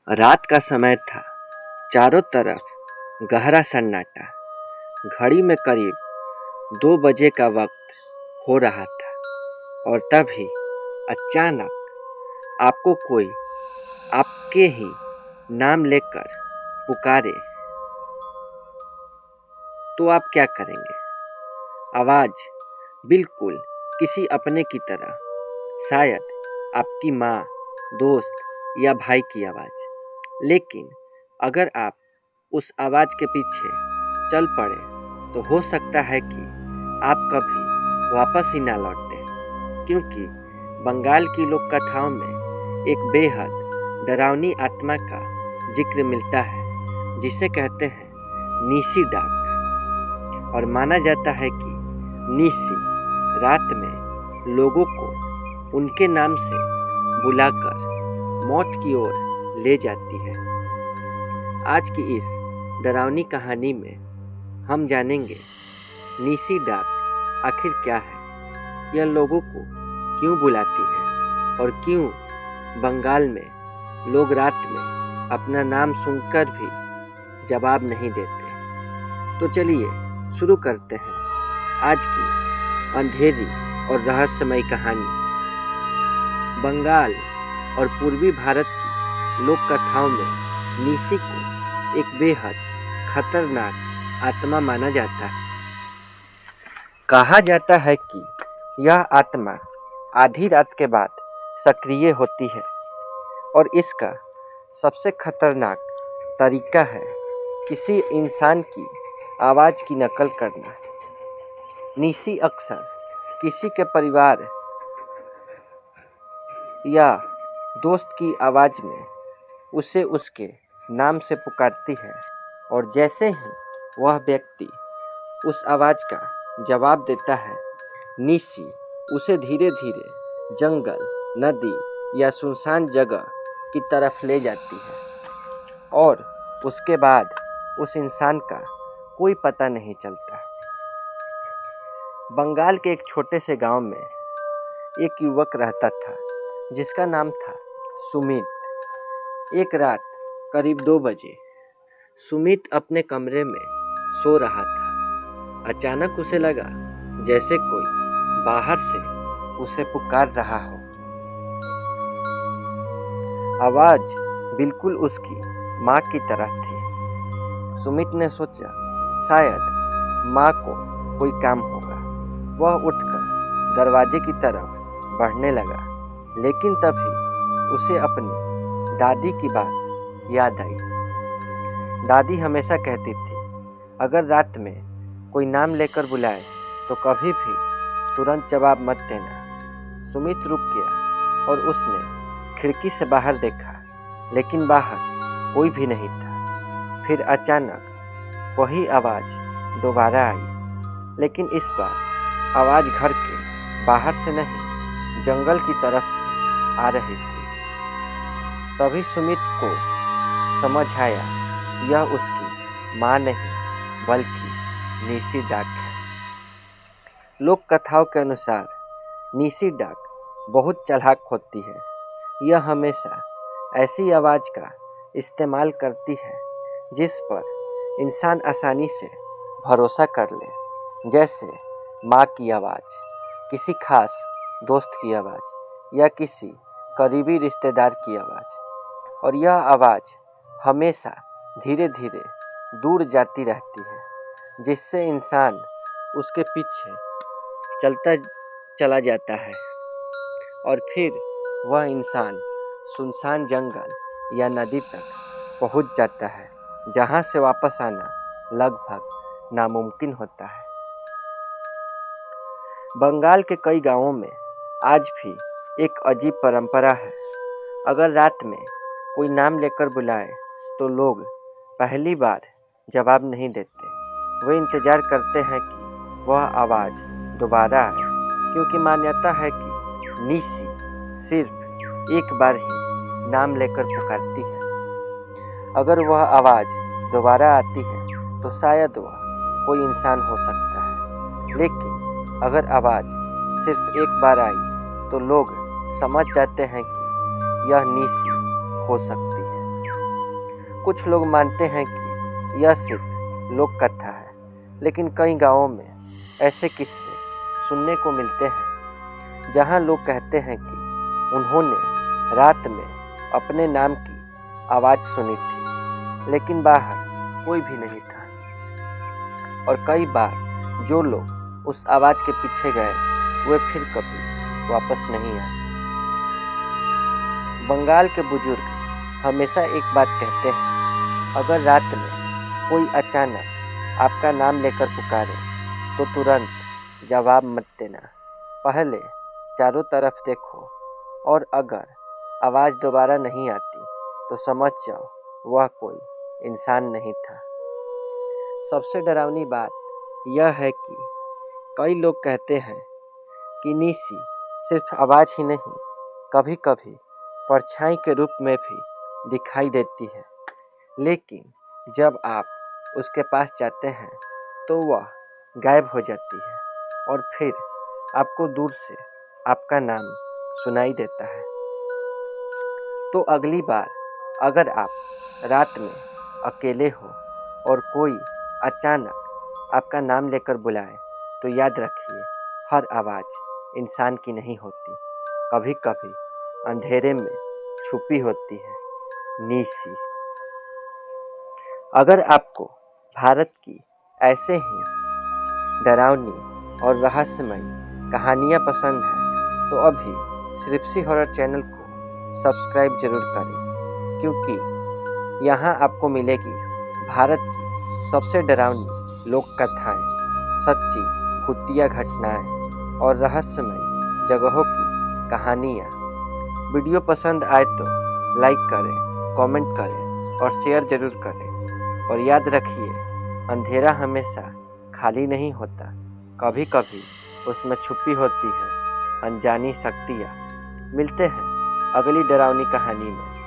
रात का समय था। चारों तरफ गहरा सन्नाटा। घड़ी में करीब 2 बजे का वक्त हो रहा था और तभी अचानक आपको कोई आपके ही नाम लेकर पुकारे तो आप क्या करेंगे? आवाज़ बिल्कुल किसी अपने की तरह, शायद आपकी माँ, दोस्त या भाई की आवाज़। लेकिन अगर आप उस आवाज़ के पीछे चल पड़े तो हो सकता है कि आप कभी वापस ही ना लौटें, क्योंकि बंगाल की लोक कथाओं में एक बेहद डरावनी आत्मा का जिक्र मिलता है जिसे कहते हैं नीसी डाक। और माना जाता है कि नीसी रात में लोगों को उनके नाम से बुलाकर मौत की ओर ले जाती है। आज की इस डरावनी कहानी में हम जानेंगे नीसी डाक आखिर क्या है, यह लोगों को क्यों बुलाती है और क्यों बंगाल में लोग रात में अपना नाम सुनकर भी जवाब नहीं देते। तो चलिए शुरू करते हैं आज की अंधेरी और रहस्यमयी कहानी। बंगाल और पूर्वी भारत की लोक कथाओं में नीसी को एक बेहद खतरनाक आत्मा माना जाता है। कहा जाता है कि यह आत्मा आधी रात के बाद सक्रिय होती है और इसका सबसे खतरनाक तरीका है किसी इंसान की आवाज़ की नकल करना। नीसी अक्सर किसी के परिवार या दोस्त की आवाज़ में उसे उसके नाम से पुकारती है और जैसे ही वह व्यक्ति उस आवाज़ का जवाब देता है, नीसी उसे धीरे धीरे जंगल, नदी या सुनसान जगह की तरफ ले जाती है और उसके बाद उस इंसान का कोई पता नहीं चलता। बंगाल के एक छोटे से गांव में एक युवक रहता था जिसका नाम था सुमित। एक रात करीब 2 बजे सुमित अपने कमरे में सो रहा था। अचानक उसे लगा जैसे कोई बाहर से उसे पुकार रहा हो। आवाज़ बिल्कुल उसकी माँ की तरह थी। सुमित ने सोचा शायद माँ को कोई काम होगा। वह उठकर दरवाजे की तरफ बढ़ने लगा, लेकिन तभी उसे अपनी दादी की बात याद आई। दादी हमेशा कहती थी, अगर रात में कोई नाम लेकर बुलाए तो कभी भी तुरंत जवाब मत देना। सुमित रुक गया और उसने खिड़की से बाहर देखा, लेकिन बाहर कोई भी नहीं था। फिर अचानक वही आवाज़ दोबारा आई, लेकिन इस बार आवाज़ घर के बाहर से नहीं, जंगल की तरफ से आ रही थी। तभी सुमित को समझ आया यह उसकी माँ नहीं बल्कि नीसी डाक है। लोक कथाओं के अनुसार नीसी डाक बहुत चालाक होती है। यह हमेशा ऐसी आवाज़ का इस्तेमाल करती है जिस पर इंसान आसानी से भरोसा कर ले, जैसे माँ की आवाज़, किसी खास दोस्त की आवाज़ या किसी करीबी रिश्तेदार की आवाज़। और यह आवाज़ हमेशा धीरे धीरे दूर जाती रहती है, जिससे इंसान उसके पीछे चलता चला जाता है और फिर वह इंसान सुनसान जंगल या नदी तक पहुंच जाता है, जहां से वापस आना लगभग नामुमकिन होता है। बंगाल के कई गांवों में आज भी एक अजीब परंपरा है। अगर रात में कोई नाम लेकर बुलाए तो लोग पहली बार जवाब नहीं देते। वे इंतज़ार करते हैं कि वह आवाज़ दोबारा आए, क्योंकि मान्यता है कि नीसी सिर्फ एक बार ही नाम लेकर पुकारती है। अगर वह आवाज़ दोबारा आती है तो शायद वह कोई इंसान हो सकता है, लेकिन अगर आवाज़ सिर्फ एक बार आई तो लोग समझ जाते हैं कि यह नीसी हो सकती है। कुछ लोग मानते हैं कि यह सिर्फ लोक कथा है, लेकिन कई गांवों में ऐसे किस्से सुनने को मिलते हैं जहां लोग कहते हैं कि उन्होंने रात में अपने नाम की आवाज़ सुनी थी, लेकिन बाहर कोई भी नहीं था। और कई बार जो लोग उस आवाज़ के पीछे गए वे फिर कभी वापस नहीं आए। बंगाल के बुजुर्ग हमेशा एक बात कहते हैं, अगर रात में कोई अचानक आपका नाम लेकर पुकारे तो तुरंत जवाब मत देना, पहले चारों तरफ देखो और अगर आवाज़ दोबारा नहीं आती तो समझ जाओ वह कोई इंसान नहीं था। सबसे डरावनी बात यह है कि कई लोग कहते हैं कि नीसी सिर्फ आवाज़ ही नहीं, कभी कभी परछाई के रूप में भी दिखाई देती है, लेकिन जब आप उसके पास जाते हैं तो वह गायब हो जाती है और फिर आपको दूर से आपका नाम सुनाई देता है। तो अगली बार अगर आप रात में अकेले हो और कोई अचानक आपका नाम लेकर बुलाए तो याद रखिए, हर आवाज़ इंसान की नहीं होती, कभी कभी अंधेरे में छुपी होती है नीसी। अगर आपको भारत की ऐसे ही डरावनी और रहस्यमय कहानियाँ पसंद हैं तो अभी सृप्सी हॉरर चैनल को सब्सक्राइब जरूर करें, क्योंकि यहाँ आपको मिलेगी भारत की सबसे डरावनी लोक कथाएँ, सच्ची भूतिया घटनाएँ और रहस्यमय जगहों की कहानियाँ। वीडियो पसंद आए तो लाइक करें, कमेंट करें और शेयर जरूर करें। और याद रखिए, अंधेरा हमेशा खाली नहीं होता, कभी कभी उसमें छुपी होती है अनजानी शक्तियाँ। मिलते हैं अगली डरावनी कहानी में।